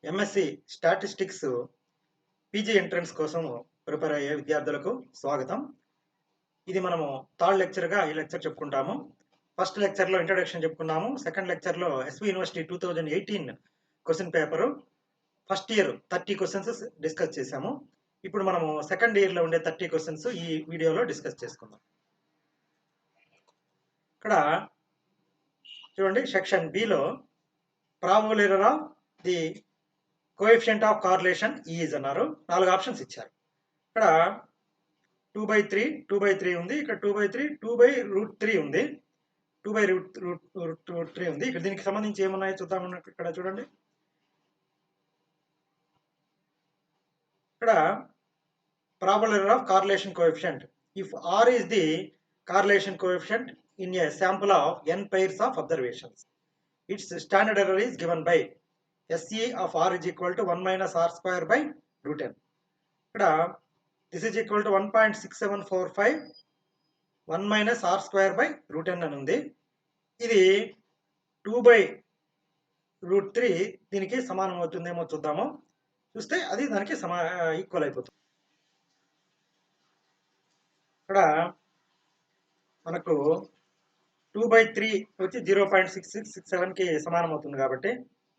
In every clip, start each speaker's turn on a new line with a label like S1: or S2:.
S1: MSc statistics PG entrance కోసం prepare అయ్యే విద్యార్థులకు స్వాగతం. ఇది మనము థర్డ్ లెక్చర్గా ఈ లెక్చర్ చెప్పుకుంటాము. ఫస్ట్ లెక్చర్లో ఇంట్రడక్షన్ చెప్పుకున్నాము. సెకండ్ లెక్చర్లో SV university 2018 question paper first year 30 questions discuss చేశాము. ఇప్పుడు మనము సెకండ్ ఇయర్లో ఉండే 30 క్వశ్చన్స్ ఈ వీడియోలో డిస్కస్ చేసుకుందాం. ఇక్కడ చూడండి, section below probable error of the coefficient of correlation is అన్నారు. 4 ఆప్షన్స్ ఇచ్చారు. ఇక్కడ 2/3 ఉంది, ఇక్కడ 2/3 2/√3 ఉంది, 2/√3 ఉంది. ఇక్కడ దీనికి సంబంధించి ఏమున్నాయో చూద్దాం. ఇక్కడ చూడండి, ఇక్కడ probable error of correlation coefficient if r is the correlation coefficient in a sample of n pairs of observations, its standard error is given by SE of R is equal to 1 minus R square by root n. ఇక్కడ this is equal to 1.6745 1 minus R square by root n అని ఉంది. ఇది 2/√3 దీనికి సమానం అవుతుందేమో చూద్దాము. చూస్తే అది దానికి ఈక్వల్ అయిపోతుంది. ఇక్కడ మనకు 2/3 వచ్చి 0.6667కి సమానం అవుతుంది కాబట్టి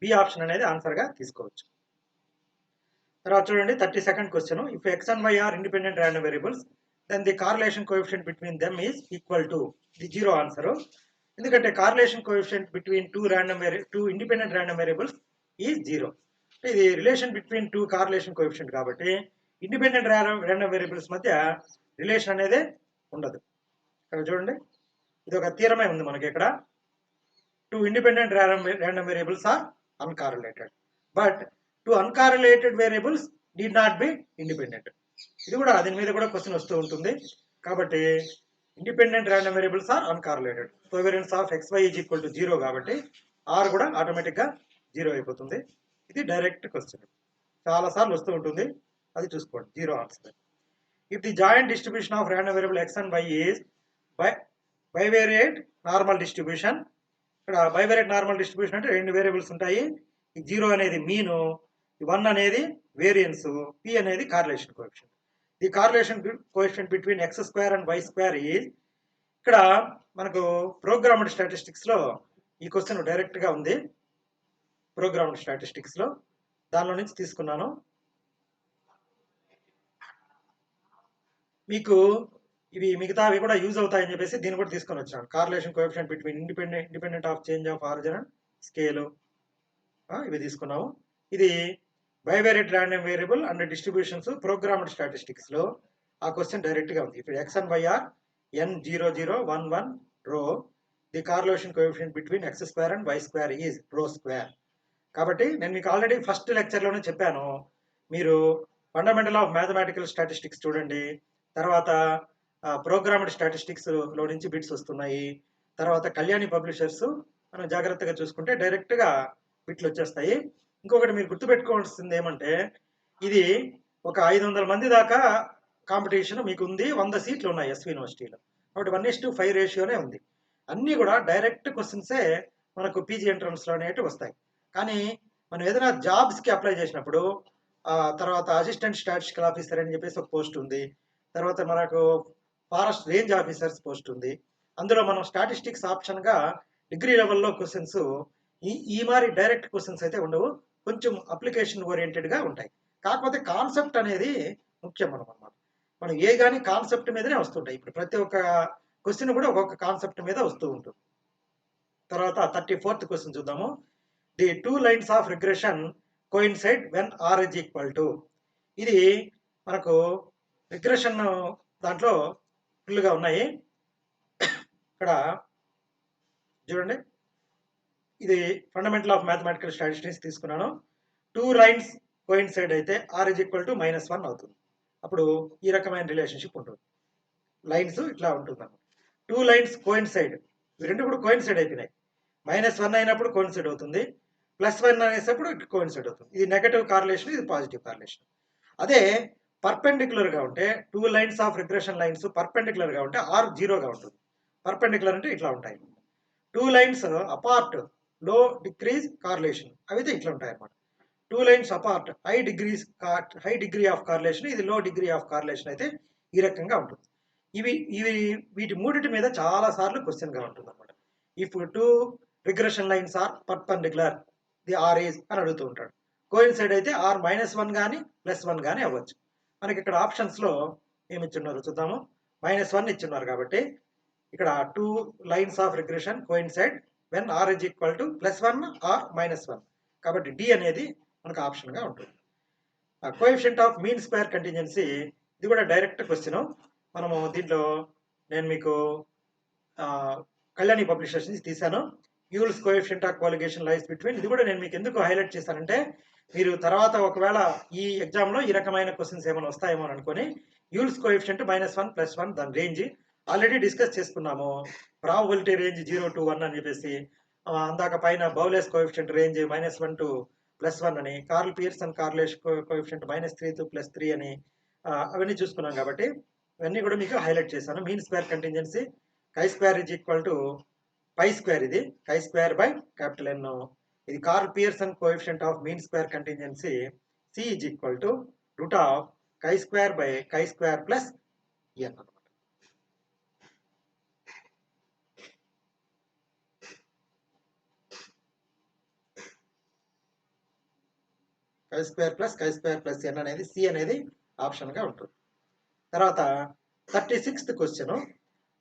S1: బి ఆప్షన్ అనేది ఆన్సర్గా తీసుకోవచ్చు. తర్వాత చూడండి, 32nd question. If x and y are independent random variables then the correlation coefficient between them is equal to the zero answer. ఎందుకంటే correlation coefficient between two independent random variables is zero. ఇది relation between two correlation coefficient కాబట్టి independent random variables మధ్య relation అనేది ఉండదు. ఇక్కడ చూడండి, ఇది ఒక థీరమే ఉంది మనకి. ఇక్కడ two independent random variables are uncorrelated, but two uncorrelated variables need not be independent. ఇది కూడా దీని మీద కూడా క్వశ్చన్ వస్తూ ఉంటుంది. కాబట్టి independent random variables are uncorrelated. Covariance of XY is equal to 0 కాబట్టి ఆర్ కూడా ఆటోమేటిక్గా 0 అయిపోతుంది. ఇది డైరెక్ట్ క్వశ్చన్, చాలా సార్లు వస్తూ ఉంటుంది, అది చూసుకోండి. 0 answer. If the joint distribution of random variable x and y is bivariate normal distribution. ఇక్కడ బైవేరియేట్ నార్మల్ డిస్ట్రిబ్యూషన్ అంటే రెండు వేరియబుల్స్ ఉంటాయి. ఈ 0 అనేది మీను, 1 అనేది వేరియన్స్, p అనేది correlation coefficient. The correlation coefficient between x square and y square is. ఇక్కడ మనకు ప్రోగ్రామ్డ్ స్టాటిస్టిక్స్లో ఈ క్వశ్చన్ డైరెక్ట్గా ఉంది. ప్రోగ్రామ్డ్ స్టాటిస్టిక్స్లో దానిలో నుంచి తీసుకున్నాను. మీకు ఇవి మిగతావి కూడా యూజ్ అవుతాయని చెప్పేసి దీన్ని కూడా తీసుకొని వచ్చాను. Correlation coefficient between independent of change of origin and scale, ఇవి తీసుకున్నాము. ఇది bivariate random variable and distributions programmed స్టాటిస్టిక్స్లో ఆ క్వశ్చన్ డైరెక్ట్గా ఉంది. ఇప్పుడు x and y are n0011 rho, the correlation coefficient between x square and y square is rho square. కాబట్టి నేను మీకు ఆల్రెడీ ఫస్ట్ లెక్చర్లోనే చెప్పాను, మీరు ఫండమెంటల్ ఆఫ్ మ్యాథమెటికల్ స్టాటిస్టిక్స్ చూడండి, తర్వాత ప్రోగ్రామ్డ్ స్టాటిస్టిక్స్లో నుంచి బిట్స్ వస్తున్నాయి, తర్వాత కళ్యాణి పబ్లిషర్స్ మనం జాగ్రత్తగా చూసుకుంటే డైరెక్ట్గా బిట్లు వచ్చేస్తాయి. ఇంకొకటి మీరు గుర్తుపెట్టుకోవాల్సింది ఏమంటే, ఇది ఒక 500 మంది దాకా కాంపిటీషన్ మీకు ఉంది, 100 సీట్లు ఉన్నాయి ఎస్వి యూనివర్సిటీలో. కాబట్టి 1:5 రేషియోనే ఉంది. అన్నీ కూడా డైరెక్ట్ క్వశ్చన్సే మనకు పీజీ ఎంట్రన్స్లో అనేవి వస్తాయి. కానీ మనం ఏదైనా జాబ్స్కి అప్లై చేసినప్పుడు తర్వాత అసిస్టెంట్ స్టాటిస్టికల్ ఆఫీసర్ అని చెప్పేసి ఒక పోస్ట్ ఉంది, తర్వాత మనకు ఫారెస్ట్ రేంజ్ ఆఫీసర్స్ పోస్ట్ ఉంది. అందులో మనం స్టాటిస్టిక్స్ ఆప్షన్గా డిగ్రీ లెవెల్లో క్వశ్చన్స్ ఈ మరి డైరెక్ట్ క్వశ్చన్స్ అయితే ఉండవు, కొంచెం అప్లికేషన్ ఓరియంటెడ్గా ఉంటాయి. కాకపోతే కాన్సెప్ట్ అనేది ముఖ్యం అన్నమాట. మనం ఏ కానీ కాన్సెప్ట్ మీదనే వస్తుంటాయి. ఇప్పుడు ప్రతి ఒక్క క్వశ్చన్ కూడా ఒక్కొక్క కాన్సెప్ట్ మీద వస్తూ ఉంటుంది. తర్వాత 34th క్వశ్చన్ చూద్దాము. The two lines of regression coincide when R is equal to. ఇది మనకు రిగ్రెషన్ దాంట్లో ఫుల్గా ఉన్నాయి. ఇక్కడ చూడండి, ఇది ఫండమెంటల్ ఆఫ్ మ్యాథమెటికల్ స్టాటిస్టిక్స్ తీసుకున్నాను. టూ లైన్స్ కోయిన్సైడ్ అయితే ఆర్ ఇజ్ ఈక్వల్ టు -1 అవుతుంది. అప్పుడు ఈ రకమైన రిలేషన్షిప్ ఉంటుంది. లైన్స్ ఇట్లా ఉంటుంది అన్నమాట. టూ లైన్స్ కోయిన్సైడ్, ఇవి రెండు కూడా కోయిన్సైడ్ అయిపోయినాయి. -1 అయినప్పుడు కోయిన్సైడ్ అవుతుంది, +1 అనేటప్పుడు కోయిన్సైడ్ అవుతుంది. ఇది నెగటివ్ కార్లేషన్, ఇది పాజిటివ్ కార్లేషన్. అదే పర్పెండిక్యులర్గా ఉంటే two lines of regression lines పర్పెండిక్యులర్గా ఉంటే ఆర్ 0గా ఉంటుంది. పర్పెండిక్యులర్ అంటే ఇట్లా ఉంటాయి. Two lines apart low decrease correlation, అవి ఇట్లా ఉంటాయి అన్నమాట. 2 lines apart high degree of correlation, ఇది లో డిగ్రీ ఆఫ్ కార్లేషన్ అయితే ఈ రకంగా ఉంటుంది. వీటి మూడిటి మీద చాలా సార్లు క్వశ్చన్గా ఉంటుంది అనమాట. If 2 regression lines are perpendicular the R is అని అడుగుతూ ఉంటాడు. కోయిన్సైడ్ అయితే ఆర్ -1 కానీ +1 కానీ అవ్వచ్చు. మనకి ఇక్కడ ఆప్షన్స్లో ఏమి ఇచ్చున్నారు చూద్దాము. -1 ఇచ్చున్నారు కాబట్టి ఇక్కడ 2 lines of regression coincide when R is equal to +1 or -1. కాబట్టి డి అనేది మనకు ఆప్షన్గా ఉంటుంది. Coefficient of mean square contingency, ఇది కూడా డైరెక్ట్ క్వశ్చన్. మనము దీంట్లో నేను మీకు కళ్యాణి పబ్లిషర్స్ నుంచి తీశాను. యూల్స్ కోఎఫిషియంట్ ఆఫ్ కోలిగేషన్ లైస్ బిట్వీన్, ఇది కూడా నేను మీకు ఎందుకు హైలైట్ చేశానంటే మీరు తర్వాత ఒకవేళ ఈ ఎగ్జామ్లో ఈ రకమైన క్వశ్చన్స్ ఏమైనా వస్తాయేమో అని అనుకుని యూల్స్ కోఎఫిషియంట్ -1 +1 దాని రేంజ్ ఆల్రెడీ డిస్కస్ చేసుకున్నాము. ప్రాబబిలిటీ రేంజ్ 0 to 1 అని చెప్పేసి, అందాక పైన బౌలెస్ కోఎఫిషియంట్ రేంజ్ -1 to +1 అని, curl Pearson correlation coefficient -3 to +3 అని అవన్నీ చూసుకున్నాం. కాబట్టి ఇవన్నీ కూడా మీకు హైలైట్ చేశాను. Mean square contingency chi² is equal to π², ఇది chi²/N. ఇది Karl Pearson coefficient of mean square contingency C is equal to √chi²/chi² N అనమాట. chi² + N అనేది C అనేది ఆప్షన్గా ఉంటుంది. తర్వాత 36th question,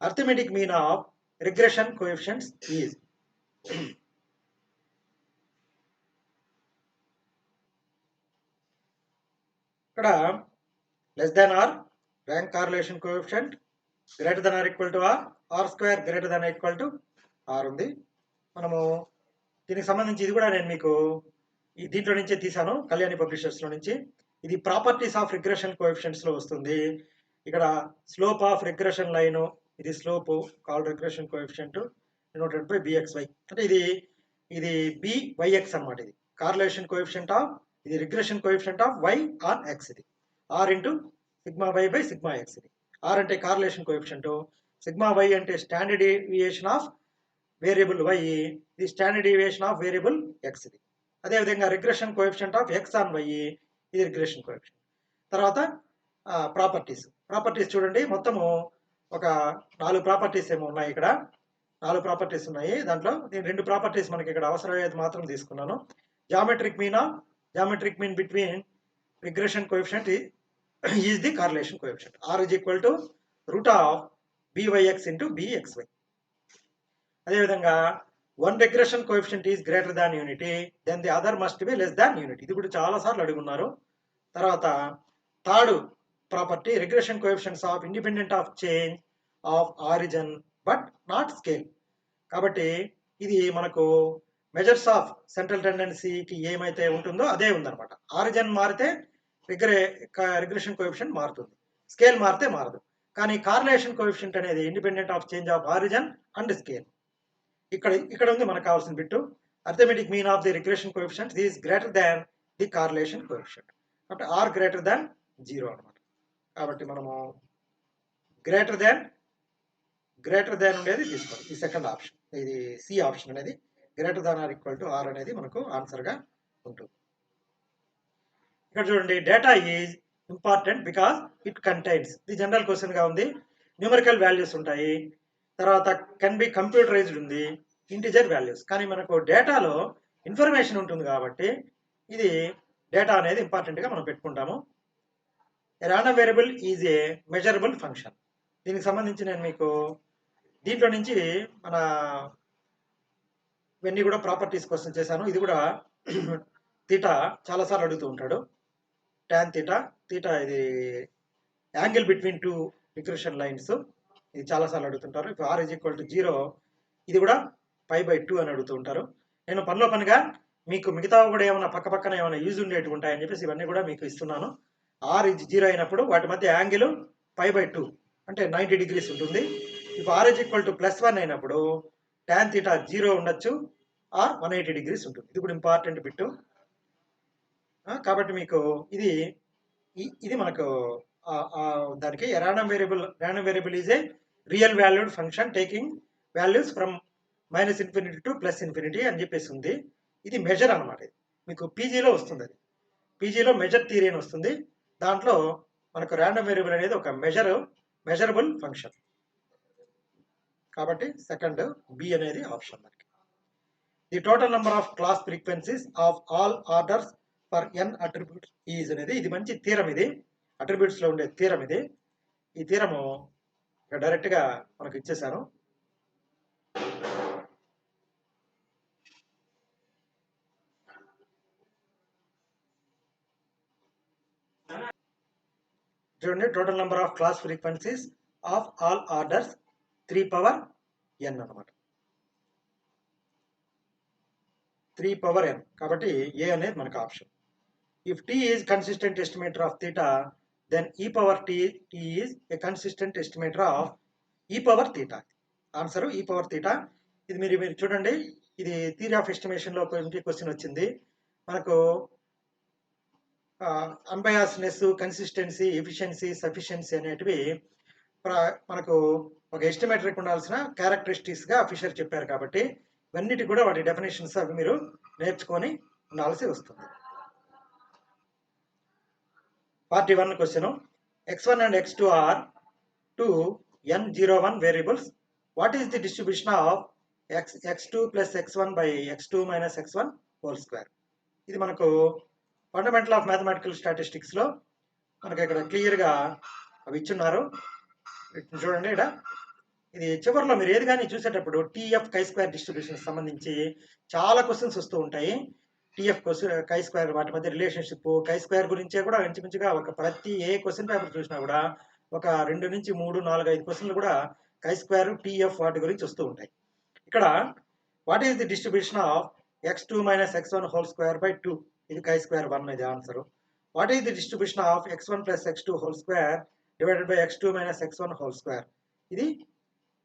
S1: arithmetic mean of regression coefficients is. ఇక్కడ less than R rank correlation coefficient, greater than or equal to R² greater than equal to R ఉంది. మనము దీనికి సంబంధించి ఇది కూడా నేను మీకు దీంట్లో నుంచే తీసాను, కళ్యాణి పబ్లిషర్స్లో నుంచి. ఇది ప్రాపర్టీస్ ఆఫ్ రిగ్రెషన్ కోఎఫిషియంట్స్లో వస్తుంది. ఇక్కడ స్లోప్ ఆఫ్ రిగ్రెషన్ లైన్, ఇది slope called regression coefficient denoted by BXY, అంటే ఇది BYX అనమాట. ఇది కార్లేషన్ కోఎఫిషియంట్ ఆఫ్, ఇది regression coefficient of Y on X, ఇది R ఇంటూ σy/σx. ఇది R అంటే కార్లేషన్ కోఎఫిషియంట్, σy అంటే standard deviation of variable Y, ఇది standard deviation of variable X. ఇది అదేవిధంగా regression coefficient of X on Y, ఇది regression coefficient. తర్వాత properties చూడండి, మొత్తము ఒక 4 ప్రాపర్టీస్ ఏమో ఉన్నాయి. ఇక్కడ 4 ప్రాపర్టీస్ ఉన్నాయి. దాంట్లో నేను 2 ప్రాపర్టీస్ మనకి ఇక్కడ అవసరమయ్యేది మాత్రం తీసుకున్నాను. Geometric mean between regression coefficient is the correlation coefficient. R is equal to √BYX into BXY. అదేవిధంగా one regression coefficient is greater than unity, then the other must be less than unity. ఇది కూడా చాలా సార్లు అడుగున్నారు. తర్వాత third property, regression coefficients of independent of change of origin but not scale. కాబట్టి ఇది మనకు మెజర్స్ ఆఫ్ సెంట్రల్ టెండెన్సీకి ఏమైతే ఉంటుందో అదే ఉందన్నమాట. ఆరిజిన్ మారితే రిగ్రెషన్ కోఎఫిషియంట్ మారుతుంది, స్కేల్ మారితే మారదు. కానీ కార్లేషన్ కోఎఫిషియంట్ అనేది independent of change of origin and scale. ఇక్కడ ఉంది మనకు కావాల్సిన bit. Arithmetic mean of the regression coefficient is greater than the correlation coefficient. కాబట్టి R గ్రేటర్ దాన్ 0 అనమాట. కాబట్టి మనము గ్రేటర్ దాన్ ఉండేది తీసుకోవాలి. ఈ సెకండ్ ఆప్షన్, ఇది C ఆప్షన్ అనేది greater than or equal to R అనేది మనకు ఆన్సర్గా ఉంటుంది. ఇక్కడ చూడండి, data is important because it contains, ఇది జనరల్ క్వశ్చన్గా ఉంది. న్యూమరికల్ వాల్యూస్ ఉంటాయి, తర్వాత కెన్ బి కంప్యూటరైజ్డ్ ఉంది, ఇంటిజర్ వాల్యూస్. కానీ మనకు డేటాలో ఇన్ఫర్మేషన్ ఉంటుంది కాబట్టి ఇది డేటా అనేది ఇంపార్టెంట్గా మనం పెట్టుకుంటాము. Random variable is a measurable function. దీనికి సంబంధించి నేను మీకు దీంట్లో నుంచి మన ఇవన్నీ కూడా ప్రాపర్టీస్ కోసం చేశాను. ఇది కూడా తీటా చాలాసార్లు అడుగుతూ ఉంటాడు. ట్యాన్ తీటా ఇది యాంగిల్ బిట్వీన్ 2 రిగ్రెషన్ లైన్స్, ఇది చాలాసార్లు అడుగుతుంటారు. ఇప్పుడు R ఈజ్ ఈక్వల్ టు 0, ఇది కూడా π/2 అని అడుగుతూ ఉంటారు. నేను పనిగా మీకు మిగతా కూడా ఏమైనా పక్కన ఏమైనా యూజ్ ఉండేటివి ఉంటాయని చెప్పేసి ఇవన్నీ కూడా మీకు ఇస్తున్నాను. R ఈజ్ 0 అయినప్పుడు వాటి మధ్య యాంగిల్ π/2 అంటే 90 degrees ఉంటుంది. ఇప్పుడు R ఈజ్ ఈక్వల్ టు +1 అయినప్పుడు ట్యాన్ తీటా 0 ఉండొచ్చు, R 180 degrees ఉంటుంది. ఇది కూడా ఇంపార్టెంట్ బిట్టు. కాబట్టి మీకు ఇది మనకు దానికి random variable is a real valued function taking values from -∞ to +∞ అని చెప్పేసి ఉంది. ఇది మెజర్ అనమాట. మీకు పీజీలో వస్తుంది. అది పీజీలో మెజర్ థియరీ అని వస్తుంది. దాంట్లో మనకు ర్యాండమ్ వేరియబుల్ అనేది ఒక మెజరబుల్ ఫంక్షన్. కాబట్టి సెకండ్ బి అనేది ఆప్షన్ మనకి. The total number of class frequencies of all orders for N attributes is అనేది ఇది మంచి థీరం. ఇది అట్రిబ్యూట్స్ లో ఉండే థీరం. ఇది ఈ థీరము డైరెక్ట్ గా మనకు ఇచ్చేసాను. చూడండి, total number of class frequencies of all orders 3 n అన్నమాట. 3 n కాబట్టి ఏ అనేది మనకు option. If t is consistent estimator of theta then e power t is a consistent estimator of e power theta. Answer e power theta. ఇది మీరు చూడండి, ఇది theory of estimation లో question వచ్చింది. మనకు అన్బయాస్నెస్, కన్సిస్టెన్సీ, ఎఫిషియన్సీ, సఫిషియన్సీ అనేటివి మనకు ఒక ఎస్టిమేటర్కి ఉండాల్సిన క్యారెక్టరిస్టిక్స్ గా ఫిషర్ చెప్పారు. కాబట్టి ఇవన్నిటి కూడా వాటి డెఫినేషన్స్ అవి మీరు నేర్చుకొని ఉండాల్సి వస్తుంది. 41 question. x1 and x2 are two n01 variables. What is the distribution of x2 plus x1 by x2 minus x1 whole square? ఇది మనకు ఫండమెంటల్ ఆఫ్ మ్యాథమెటికల్ స్టాటిస్టిక్స్ లో మనకి ఇక్కడ క్లియర్ గా అవి ఇచ్చున్నారు. చూడండి, ఇక్కడ ఇది చివరిలో మీరు ఏది కానీ చూసేటప్పుడు టీఎఫ్ కై స్క్వేర్ డిస్ట్రిబ్యూషన్ సంబంధించి చాలా క్వశ్చన్స్ వస్తూ ఉంటాయి. టీఎఫ్ కై స్క్వేర్, వాటి మధ్య రిలేషన్షిప్, కై స్క్వేర్ గురించే కూడా ఇంచుమించుగా ఒక ప్రతి ఏ క్వశ్చన్ పేపర్ చూసినా కూడా ఒక 2 నుంచి 3, 4, 5 క్వశ్చన్లు కూడా కై స్క్వేర్, టీఎఫ్ వాటి గురించి వస్తూ ఉంటాయి. ఇక్కడ what is the distribution of x2 minus x1 whole square by 2? ఇది కై స్క్వేర్ 1 ఇది answer. What is the distribution of x1 plus x2 whole square divided by x2 minus x1 whole square? ఇది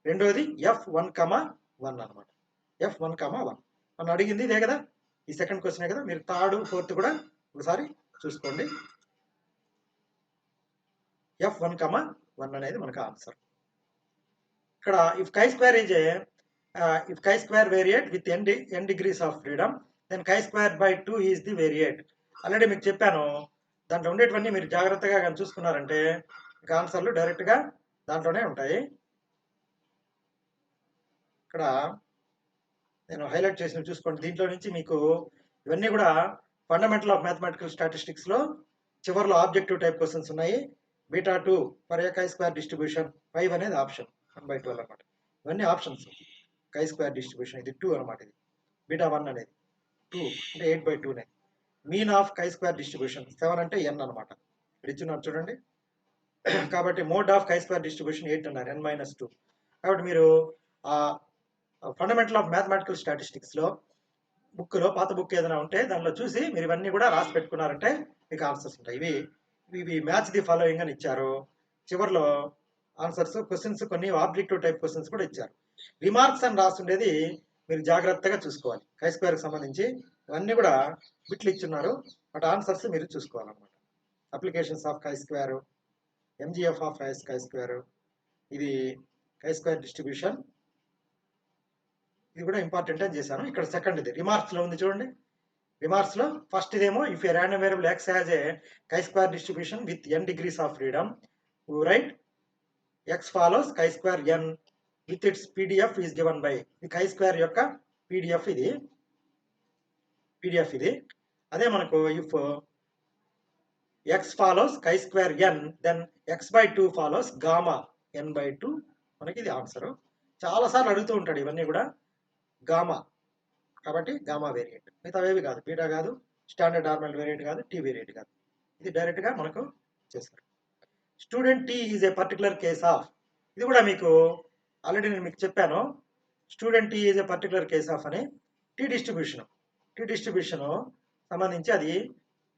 S1: రెండోది f1,1 అనమాట. f1,1 మనం అడిగింది ఇదే కదా, ఈ సెకండ్ క్వశ్చనే కదా. మీరు థర్డ్, ఫోర్త్ కూడా ఒకసారి చూసుకోండి. f1,1 అనేది మనకు ఆన్సర్. ఇక్కడ ఇఫ్ కై square is if chi square variate with n degrees of freedom then chi square by 2 is the variate. Already మీకు చెప్పాను, దాంట్లో ఉండేటివన్నీ మీరు జాగ్రత్తగా కానీ చూసుకున్నారంటే మీకు ఆన్సర్లు డైరెక్ట్గా దాంట్లోనే ఉంటాయి. ఇక్కడ నేను హైలైట్ చేసినవి చూసుకోండి. దీంట్లో నుంచి మీకు ఇవన్నీ కూడా ఫండమెంటల్ ఆఫ్ మ్యాథమెటికల్ స్టాటిస్టిక్స్ లో చివరిలో ఆబ్జెక్టివ్ టైప్ క్వశ్చన్స్ ఉన్నాయి. β2 ఫర్ ఏ కై స్క్వేర్ డిస్ట్రిబ్యూషన్ 5 అనేది ఆప్షన్, 1/12 అనమాట. ఇవన్నీ ఆప్షన్స్. కై స్క్వేర్ డిస్ట్రిబ్యూషన్ ఇది 2 అనమాట. ఇది β1 అనేది 2 అంటే 8/2 నే. Mean of chi square distribution 7 అంటే n అనమాట. ఇక్కడ ఇచ్చున్నారు చూడండి. కాబట్టి mode of chi square distribution 8 అన్నారు, n-2. కాబట్టి మీరు ఫండమెంటల్ ఆఫ్ మ్యాథమెటికల్ స్టాటిస్టిక్స్ లో బుక్లో పాత బుక్ ఏదైనా ఉంటే దానిలో చూసి మీరు ఇవన్నీ కూడా రాసి పెట్టుకున్నారంటే మీకు ఆన్సర్స్ ఉంటాయి. ఇవి మ్యాచ్ ది ఫాలోయింగ్ అని ఇచ్చారు. చివరిలో ఆన్సర్స్ క్వశ్చన్స్ కొన్ని ఆబ్జెక్టివ్ టైప్ క్వశ్చన్స్ కూడా ఇచ్చారు. రిమార్క్స్ అని రాస్తుండేది మీరు జాగ్రత్తగా చూసుకోవాలి. కై స్క్వేర్కి సంబంధించి ఇవన్నీ కూడా బిట్లు ఇచ్చున్నారు, బట్ ఆన్సర్స్ మీరు చూసుకోవాలన్నమాట. Applications of chi square, MGF of chi square, ఇది కై స్క్వేర్ డిస్ట్రిబ్యూషన్, ఇది కూడా ఇంపార్టెంట్ అని చేశాను. ఇక్కడ సెకండ్ ఇది రిమార్క్స్ లో ఉంది చూడండి. రిమార్క్స్ లో ఫస్ట్ ఇదేమో if A random variable x has a కై square distribution with n degrees of freedom right x follows chi square n with its PDF is given by. ఈ chi square యొక్క PDF ఇది. అదే మనకు if x follows chi square n then x/2 follows gamma n/2 మనకి ఇది answer. చాలా సార్లు అడుగుతూ ఉంటాడు ఇవన్నీ కూడా. గామా కాబట్టి గామా వేరియంట్, మిగతావేవి కాదు. బీటా కాదు, స్టాండర్డ్ నార్మల్ వేరియంట్ కాదు, టీ వేరియంట్ కాదు. ఇది డైరెక్ట్ గా మనకు చేస్తారు. Student t is a particular case of, ఇది కూడా మీకు ఆల్రెడీ నేను మీకు చెప్పాను. Student t is a particular case of అని టీ డిస్ట్రిబ్యూషన్ సంబంధించి అది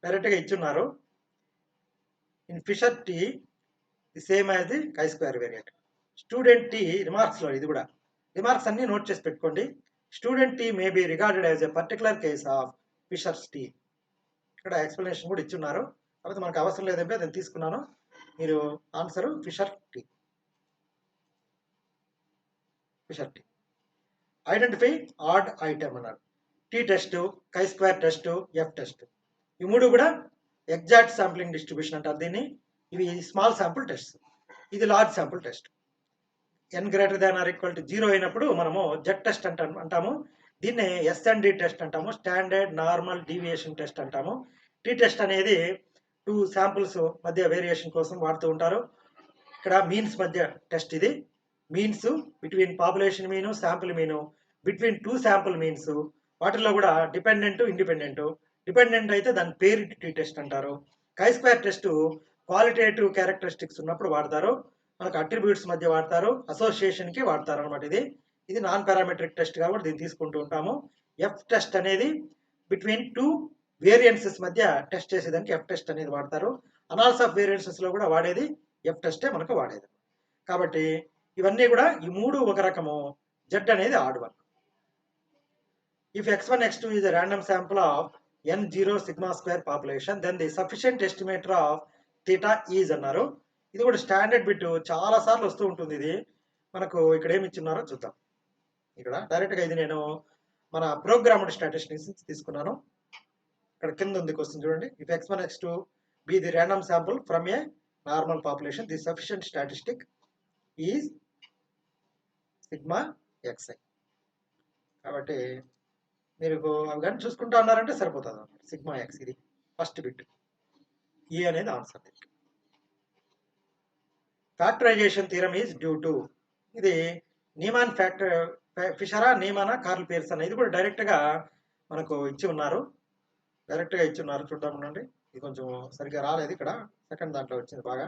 S1: డైరెక్ట్ గా ఇచ్చున్నారు. In Fisher t the same as the chi square variant. Student t remarks లో ఇది కూడా రిమార్క్స్ అన్ని నోట్ చేసి పెట్టుకోండి. Student t may B regarded as a particular case of Fisher's t. ఇక్కడ ఎక్స్ప్లెనేషన్ కూడా ఇచ్చున్నారు, కాబట్టి మనకు అవసరం లేదంటే నేను తీసుకున్నాను. మీరు answer Fisher t. Identify odd item అన్నారు. T test, chi square test, F test. ఈ మూడు కూడా ఎగ్జాక్ట్ శాంప్లింగ్ డిస్ట్రిబ్యూషన్ అంటారు దీన్ని. ఇవి స్మాల్ శాంపుల్ టెస్ట్, ఇది large sample test. N greater than or equal to 0 అయినప్పుడు మనము జెడ్ టెస్ట్ అంటాము. దీన్నే ఎస్ఎన్డి టెస్ట్ అంటాము, స్టాండర్డ్ నార్మల్ డీవియేషన్ టెస్ట్ అంటాము. టీ టెస్ట్ అనేది 2 శాంపుల్స్ మధ్య వేరియేషన్ కోసం వాడుతూ ఉంటారు. ఇక్కడ మీన్స్ మధ్య టెస్ట్ ఇది. Means between population mean, sample mean, between 2 sample means. వాటిల్లో కూడా డిపెండెంట్, ఇండిపెండెంట్. డిపెండెంట్ అయితే దాని పేరు టీ టెస్ట్ అంటారు. కై స్క్వేర్ టెస్ట్ క్వాలిటేటివ్ క్యారెక్టరిస్టిక్స్ ఉన్నప్పుడు వాడతారు, మనకు అట్రిబ్యూట్స్ మధ్య వాడతారు, అసోసియేషన్ కి వాడతారు అనమాట. ఇది నాన్ పారామెట్రిక్ టెస్ట్ కాబట్టి దీన్ని తీసుకుంటూ ఉంటాము. ఎఫ్ టెస్ట్ అనేది బిట్వీన్ 2 వేరియన్సెస్ మధ్య టెస్ట్ చేసేదానికి ఎఫ్ టెస్ట్ అనేది వాడతారు. అనాలిసిస్ ఆఫ్ వేరియన్సెస్ లో కూడా వాడేది ఎఫ్ టెస్టే మనకు వాడేది. కాబట్టి ఇవన్నీ కూడా ఈ మూడు ఒక రకము, జెడ్ అనేది odd one. If x1 x2 is a random sample of n0 sigma square population, then the sufficient estimator of theta is అన్నారు. ఇది కూడా స్టాండర్డ్ బిట్, చాలా సార్లు వస్తూ ఉంటుంది. ఇది మనకు ఇక్కడ ఏమి ఇచ్చున్నారో చూద్దాం. ఇక్కడ డైరెక్ట్గా ఇది నేను మన ప్రోగ్రామ్డ్ స్టాటిస్టిక్స్ తీసుకున్నాను. ఇక్కడ కింద ఉంది క్వశ్చన్ చూడండి. If x1 x2 be the random sample from a normal population, the sufficient statistic is sigma xi. కాబట్టి మీరు అవి కానీ చూసుకుంటా ఉన్నారంటే సరిపోతుంది అన్నమాట. సిగ్మా ఎక్స్ ఇది ఫస్ట్ బిట్, ఈ అనేది answer. Factorization theorem is due to, ఇది నీమాన్ ఫిషరా, నీమానా, కార్ల్ పియర్సన్. ఇది కూడా డైరెక్ట్గా మనకు ఇచ్చి ఉన్నారు, చూద్దాం ఉండండి. ఇది కొంచెం సరిగ్గా రాలేదు, ఇక్కడ సెకండ్ దాంట్లో వచ్చింది బాగా.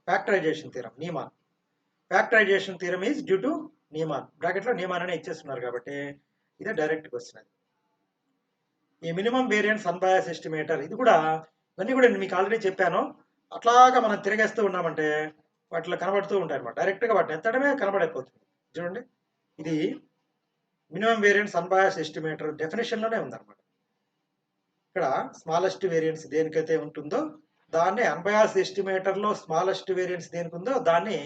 S1: Factorization theorem, Neyman. Factorization theorem is due to Neyman, బ్రాకెట్లో నీమాన్ అనే ఇచ్చేస్తున్నారు కాబట్టి ఇదే డైరెక్ట్ క్వశ్చన్. అది ఈ మినిమం వేరియన్స్ అన్బయాస్ ఎస్టిమేటర్, ఇది కూడా ఇవన్నీ కూడా మీకు ఆల్రెడీ చెప్పాను. అట్లాగా మనం తిరిగేస్తూ ఉన్నామంటే వాటిలో కనబడుతూ ఉంటాయి అన్నమాట. డైరెక్ట్గా వాటిని ఎత్తడమే కనబడైపోతుంది. చూడండి, ఇది మినిమం వేరియన్స్ అన్బయాస్ ఎస్టిమేటర్ డెఫినేషన్లోనే ఉందన్నమాట. ఇక్కడ స్మాలెస్ట్ వేరియన్స్ దేనికైతే ఉంటుందో దాన్ని అన్బయాస్ ఎస్టిమేటర్లో స్మాలెస్ట్ వేరియన్స్ దేనికి ఉందో దాన్ని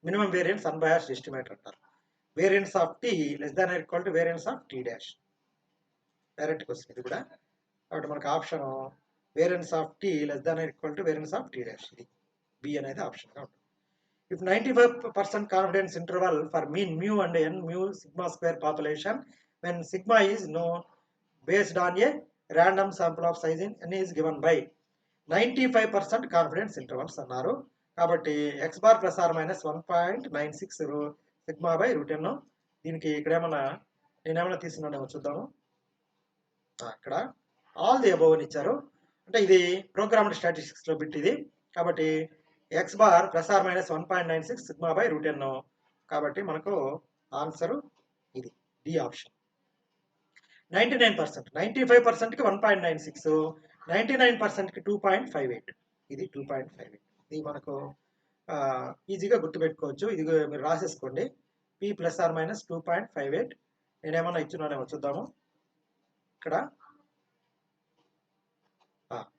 S1: మినిమం వేరియన్స్ అన్బయాస్ ఎస్టిమేటర్ అంటారు. Variance of T less than or equal to variance of T dash. Direct question ఇది కూడా. కాబట్టి మనకు option variance of T less than or equal to variance of T dash, ఇది B అనేది ఆప్షన్గా ఉంటుంది. If 95% confidence interval for mean mu and N mu sigma square population when sigma is known based on a random sample of size in N is given by 95% confidence intervals అన్నారు. కాబట్టి X bar plus or minus 1.96 sigma by root N. దీనికి ఇక్కడ నేనేమైనా తీసుకున్నానేమో చూద్దాము. ఇక్కడ all the above అని ఇచ్చారు, అంటే ఇది ప్రోగ్రామ్డ్ స్టాటిస్టిక్స్లో బిట్ ఇది. కాబట్టి X bar plus or minus 1.96 sigma by root N. కాబట్టి మనకు ఆన్సరు ఇది డి ఆప్షన్. 99%, 95%కి 1.96, 99%కి 2.58, ఇది 2.58. ఇది మనకు ఈజీగా గుర్తుపెట్టుకోవచ్చు. ఇది మీరు రాసేసుకోండి. P plus or minus 2.58. నేనేమన్నా ఇచ్చున్నానేమో చూద్దాము. ఇక్కడ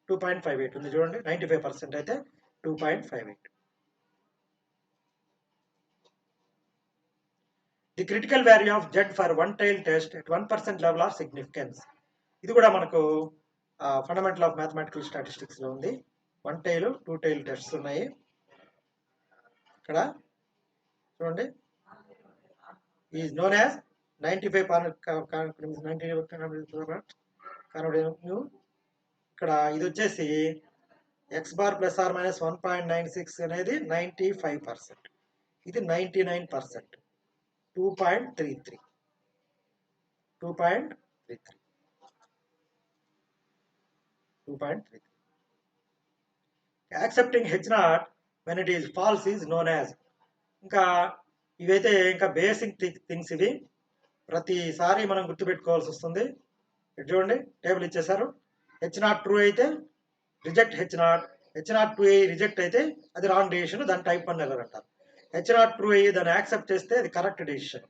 S1: 2.58 ఉంది చూడండి. 95% అయితే 2.58. The critical value of Z for one tail test at 1% level of significance. ఇది కూడా మనకు ఫండమెంటల్ ఆఫ్ మ్యాథమెటికల్ స్టాటిస్టిక్స్ లో ఉంది. 1 టైల్ 2 టైల్ టెస్ట్స్ ఉన్నాయి. ఇక్కడ చూడండి, ఈజ్ నోన్ యాజ్ 95. ఇక్కడ ఇది వచ్చేసి X bar plus or minus 1.96 అనేది 95%, ఇది 99%, 2.33. Accepting H0 when it is false is known as. ఇంకా ఇవైతే ఇంకా బేసిక్ థింగ్స్ ఇవి, ప్రతిసారి మనం గుర్తుపెట్టుకోవాల్సి వస్తుంది. చూడండి, టేబుల్ ఇచ్చేసారు. H0 ట్రూ అయితే రిజెక్ట్ H0, H0 ట్రూ అయ్యి రిజెక్ట్ అయితే అది రాంగ్ డెసిషన్, దాని టైప్ 1 ఎర్రర్ అంటారు. H0 ట్రూ అయ్యి దాన్ని యాక్సెప్ట్ చేస్తే అది కరెక్ట్ డెసిషన్.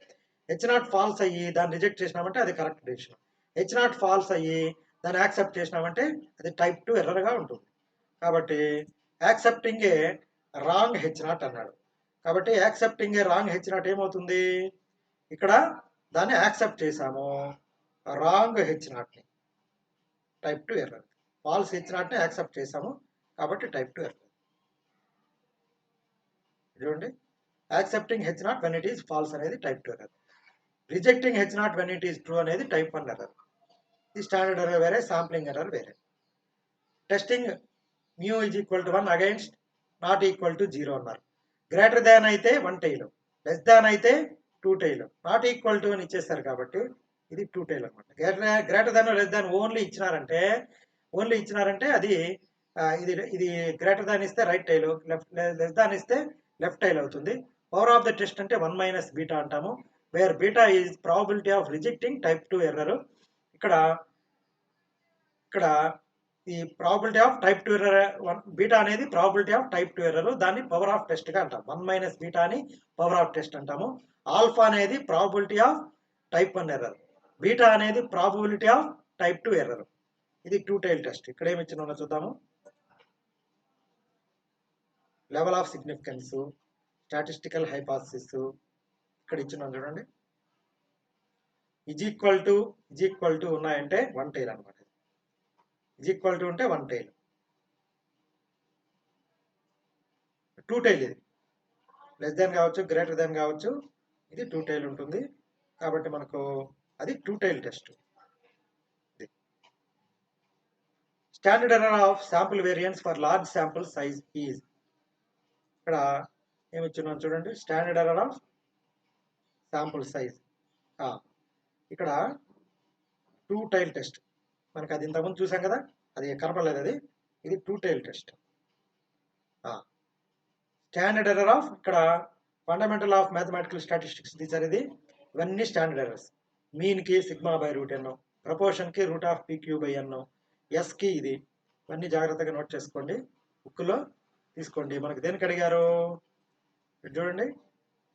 S1: H0 ఫాల్స్ అయ్యి దాన్ని రిజెక్ట్ చేసినామంటే అది కరెక్ట్ డెసిషన్. H0 ఫాల్స్ అయ్యి దాన్ని యాక్సెప్ట్ చేసినామంటే అది టైప్ 2 ఎర్రర్గా ఉంటుంది. కాబట్టి యాక్సెప్టింగ్ ఏ రాంగ్ H0 అన్నాడు. కాబట్టి యాక్సెప్టింగ్ ఏ రాంగ్ H0 ఏమవుతుంది, ఇక్కడ దాన్ని యాక్సెప్ట్ చేసాము, రాంగ్ హెచ్ నాట్ని, టైప్ 2 ఎర్రర్. ఫాల్స్ హెచ్ నాట్ని యాక్సెప్ట్ చేసాము కాబట్టి టైప్ 2 ఎర్రర్. చూడండి, accepting H not when it is false అనేది type 2 error. Rejecting H not when it is true అనేది టైప్ 1 ఎర్రర్. ఈ స్టాండర్డ్ ఎర్రర్ వేరే, శాంప్లింగ్ ఎర్రర్ వేరే. Testing mu is equal to 1 against not equal to 0 అన్నారు. Greater than అయితే 1 tile, less దాన్ అయితే 2 tile, not equal to అని ఇచ్చేస్తారు కాబట్టి ఇది 2 టైల్ అనమాట. Greater than less than only ఇచ్చినారంటే అది ఇది ఇది గ్రేటర్ దాన్ ఇస్తే రైట్ టైల్, లెస్ దాన్ ఇస్తే లెఫ్ట్ టైల్ అవుతుంది. పవర్ ఆఫ్ ద టెస్ట్ అంటే 1 మైనస్ బీటా అంటాము, where beta is probability of rejecting type 2 error. ఇక్కడ ఈ probability of type 2 error, beta అనేది ప్రాబిలిటీ ఆఫ్ టైప్ 2 ఎర్రర్, దాన్ని power of test గా అంటాం. 1 మైనస్ బీటా అని పవర్ ఆఫ్ టెస్ట్ అంటాము. ఆల్ఫా అనేది probability of type 1 error, beta అనేది ప్రాబిలిటీ ఆఫ్ టైప్ 2 ఎర్రర్. ఇది 2 టైల్ టెస్ట్. ఇక్కడ ఏమి ఇచ్చిన చూద్దాము. Level of significance, statistical hypothesis ఇక్కడ ఇచ్చిన చూడండి. ఇజ్ ఈక్వల్ టు ఉన్నాయంటే 1 టైల్ అనమాట. ఇజ్ ఈక్వల్ టు ఉంటే 1 టైల్, 2 టైల్. ఇది లెస్ దాన్ కావచ్చు, గ్రేటర్ దాన్ కావచ్చు, ఇది 2 టైల్ ఉంటుంది కాబట్టి మనకు అది 2 tail test. Standard error of sample variance for large sample size is, ఇక్కడ ఏమి ఇచ్చున్నాను చూడండి. Standard error of sample size, ఇక్కడ 2 టైల్ టెస్ట్. మనకి అది ఇంతకుముందు చూసాం కదా, అది కనపడలేదు, అది ఇది 2 tail test. Standard error of, ఇక్కడ ఫండమెంటల్ ఆఫ్ మ్యాథమెటికల్ స్టాటిస్టిక్స్ తీసారు. ఇది ఇవన్నీ స్టాండర్డ్ ఎర్రర్స్. మీన్ కి sigma by root N, proportion కి root of PQ by N, S కి ఇది. ఇవన్నీ జాగ్రత్తగా నోట్ చేసుకోండి, బుక్లో తీసుకోండి. మనకు దేనికి అడిగారు చూడండి.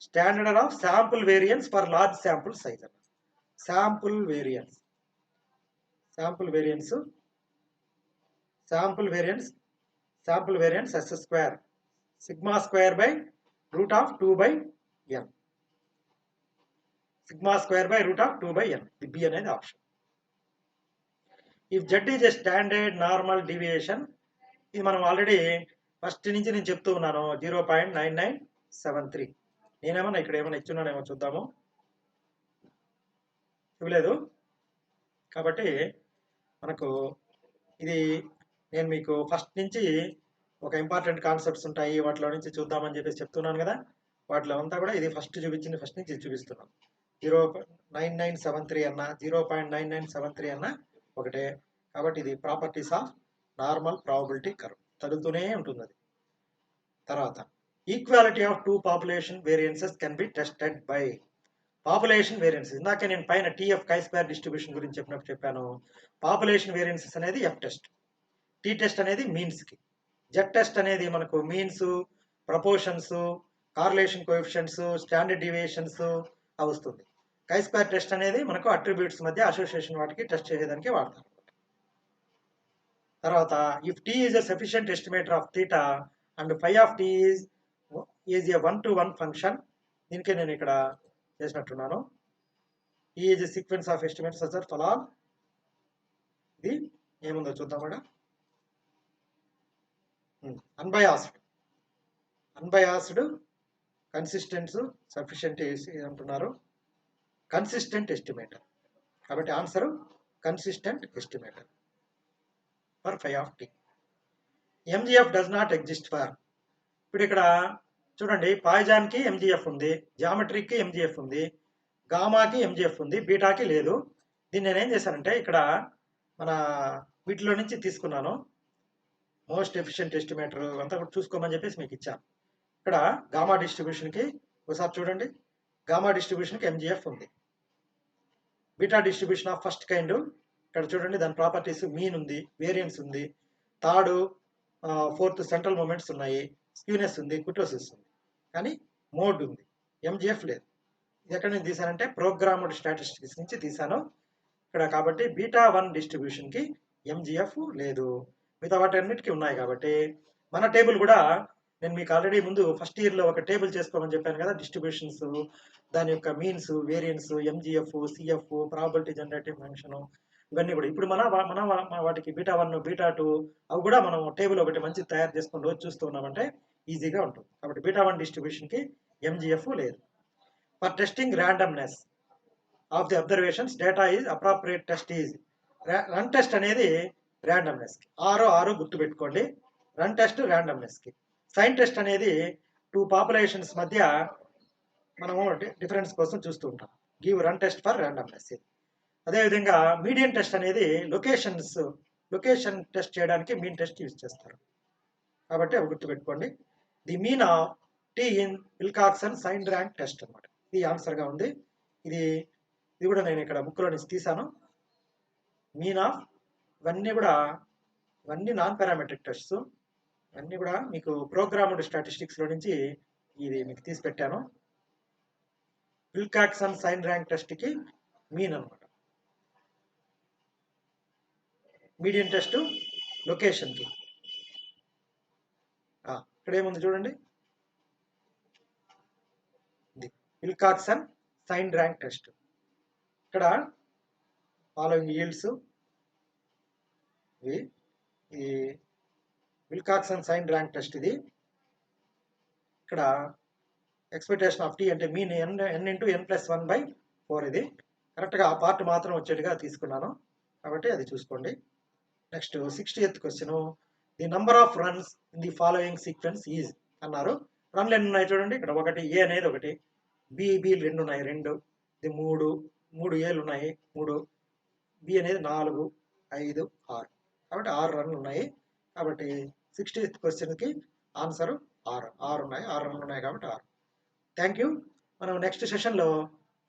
S1: Standard error of sample variance for large sample size అన్న. Sample variance S square sigma square by root of 2 by N, sigma square by root of 2 by N. The B అనేది option. If Z is a standard normal deviation, ఇది మనం already first నుంచి నేను చెప్తూ ఉన్నాను, 0.9973. నేనేమన్నా ఇక్కడ ఏమైనా ఇచ్చున్నానేమో చూద్దాము. ఇవ్వలేదు కాబట్టి మనకు ఇది, నేను మీకు ఫస్ట్ నుంచి ఒక ఇంపార్టెంట్ కాన్సెప్ట్స్ ఉంటాయి, వాటిలో నుంచి చూద్దామని చెప్పేసి చెప్తున్నాను కదా. వాటిలో అంతా కూడా ఇది ఫస్ట్ నుంచి చూపిస్తున్నాను. 0.9973 అన్న 0.9973 అన్న ఒకటే కాబట్టి ఇది properties of normal probability curve తగులుతూనే ఉంటుంది. అది తర్వాత equality of 2 population variances can be tested by population variances. ఇందాక నేను పైన టీఎఫ్ కై స్క్వేర్ డిస్ట్రిబ్యూషన్ గురించి చెప్పాను. పాపులేషన్ వేరియన్సెస్ అనేది ఎఫ్ టెస్ట్, టీ టెస్ట్ అనేది మీన్స్ కి, జెడ్ టెస్ట్ అనేది మనకు means, proportions, correlation coefficients, standard deviations వస్తుంది. కై స్క్వేర్ టెస్ట్ అనేది మనకు అట్రిబ్యూట్స్ మధ్య అసోసియేషన్ వాటికి టెస్ట్ చేసేదానికి వాడతారు. తర్వాత if T is a sufficient estimator of theta and phi of T is a 1-to-1 function, దీనికే నేను ఇక్కడ చేసినట్టున్నాను. Is a sequence of estimates such that for all, ఇది ఏముందో చూద్దాం మేడం. అన్బయాస్డ్ కన్సిస్టెంట్స్ సఫిషియంట్ అంటున్నారు, కన్సిస్టెంట్ ఎస్టిమేటర్. కాబట్టి answer consistent estimator for phi of T. MGF does not exist for, ఇప్పుడు ఇక్కడ చూడండి, పాయిజాన్కి ఎంజిఎఫ్ ఉంది, జామెట్రిక్కి ఎంజిఎఫ్ ఉంది, గామాకి ఎంజిఎఫ్ ఉంది, బీటాకి లేదు. దీన్ని నేనేం చేశానంటే ఇక్కడ మన వీటిలో నుంచి తీసుకున్నాను, మోస్ట్ ఎఫిషియంట్ ఎస్టిమేటర్ అంతా కూడా చూసుకోమని చెప్పేసి మీకు ఇచ్చాను. ఇక్కడ గామా డిస్ట్రిబ్యూషన్కి ఒకసారి చూడండి, గామా డిస్ట్రిబ్యూషన్కి ఎంజిఎఫ్ ఉంది. Beta distribution of first kind, ఇక్కడ చూడండి దాని ప్రాపర్టీస్ మీన్ ఉంది, వేరియన్స్ ఉంది, థర్డ్ ఫోర్త్ సెంట్రల్ మూమెంట్స్ ఉన్నాయి, స్క్యూనెస్ ఉంది, కుటోసిస్ ఉంది, కానీ మోడ్ ఉంది, ఎంజిఎఫ్ లేదు. ఇది ఎక్కడ నేను తీసానంటే ప్రోగ్రామ్డ్ స్టాటిస్టిక్స్ నుంచి తీసాను ఇక్కడ. కాబట్టి బీటా 1 డిస్ట్రిబ్యూషన్కి ఎంజిఎఫ్ లేదు, మిగతా వాటి అన్నిటికీ ఉన్నాయి. కాబట్టి మన టేబుల్ కూడా నేను మీకు ఆల్రెడీ ముందు ఫస్ట్ ఇయర్లో ఒక టేబుల్ చేసుకోమని చెప్పాను కదా, డిస్ట్రిబ్యూషన్స్, దాని యొక్క means, variance, MGF, CF, probability generative function, ఇవన్నీ కూడా ఇప్పుడు మన వాటికి బీటా 1, బీటా 2 అవి కూడా మనం టేబుల్ ఒకటి మంచి తయారు చేసుకొని రోజు చూస్తూ ఉన్నామంటే ఈజీగా ఉంటుంది. కాబట్టి బీటా 1 డిస్ట్రిబ్యూషన్కి ఎంజిఎఫ్ లేదు. For testing randomness of the observations data is appropriate test is run test అనేది ర్యాండమ్నెస్కి. ఆరు గుర్తుపెట్టుకోండి, రన్ టెస్ట్ ర్యాండమ్నెస్కి. సైన్ టెస్ట్ అనేది 2 పాపులేషన్స్ మధ్య మనము డిఫరెన్స్ కోసం చూస్తూ ఉంటాం. Give run test for randomness. అదేవిధంగా మీడియన్ టెస్ట్ అనేది లొకేషన్ టెస్ట్ చేయడానికి మీన్ టెస్ట్ యూజ్ చేస్తారు. కాబట్టి అవి గుర్తుపెట్టుకోండి. The mean of T in Wilcoxon sign rank test అనమాట. ఇది ఆన్సర్గా ఉంది. ఇది కూడా నేను ఇక్కడ బుక్లో నుంచి తీసాను. మీన్ ఆఫ్ ఇవన్నీ నాన్ పారామెట్రిక్ టెస్ట్స్, ఇవన్నీ కూడా మీకు ప్రోగ్రామ్డ్ స్టాటిస్టిక్స్లో నుంచి ఇది మీకు తీసి పెట్టాను. విల్కాక్సన్ సైన్ ర్యాంక్ టెస్ట్కి మీన్ అనమాట. మీడియన్ టెస్ట్ లొకేషన్కి. ఇక్కడ ఏముంది చూడండి, విల్కాక్సన్ సైన్ ర్యాంక్ టెస్ట్. ఇక్కడ ఫాలోయింగ్ ఈల్డ్స్, ఈ విల్కాక్సన్ సైన్ ర్యాంక్ టెస్ట్ ఇది. ఇక్కడ ఎక్స్పెక్టేషన్ ఆఫ్ టీ అంటే మీన్ n ఇంటూ n+1/4. ఇది కరెక్ట్గా ఆ పార్ట్ మాత్రం వచ్చేట్టుగా తీసుకున్నాను, కాబట్టి అది చూసుకోండి. Next 60th question, the number of runs in the following sequence is అన్నారు. రన్లు ఎన్ని ఉన్నాయి చూడండి, ఇక్కడ ఒకటి, ఏ అనేది ఒకటి, బీలు 2 ఉన్నాయి, 2, ఇది 3 ఏలు ఉన్నాయి, 3, బి అనేది 4, 5, 6, కాబట్టి 6 రన్లు ఉన్నాయి. కాబట్టి 60th క్వశ్చన్కి ఆన్సర్ 6 ఉన్నాయి, 6 రన్లు ఉన్నాయి కాబట్టి 6. Thank you. మనం నెక్స్ట్ సెషన్లో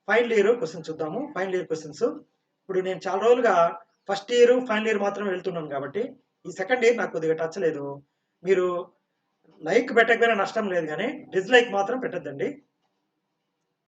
S1: ఫైనల్ ఇయర్ క్వశ్చన్స్ చూద్దాము. ఫైనల్ ఇయర్ క్వశ్చన్స్ ఇప్పుడు నేను చాలా రోజులుగా ఫస్ట్ ఇయర్ ఫైనల్ ఇయర్ మాత్రం వెళ్తున్నాను కాబట్టి ఈ సెకండ్ ఇయర్ నాకు కొద్దిగా టచ్ లేదు. మీరు లైక్ పెట్టకపోయినా నష్టం లేదు, కానీ డిస్లైక్ మాత్రం పెట్టద్దండి.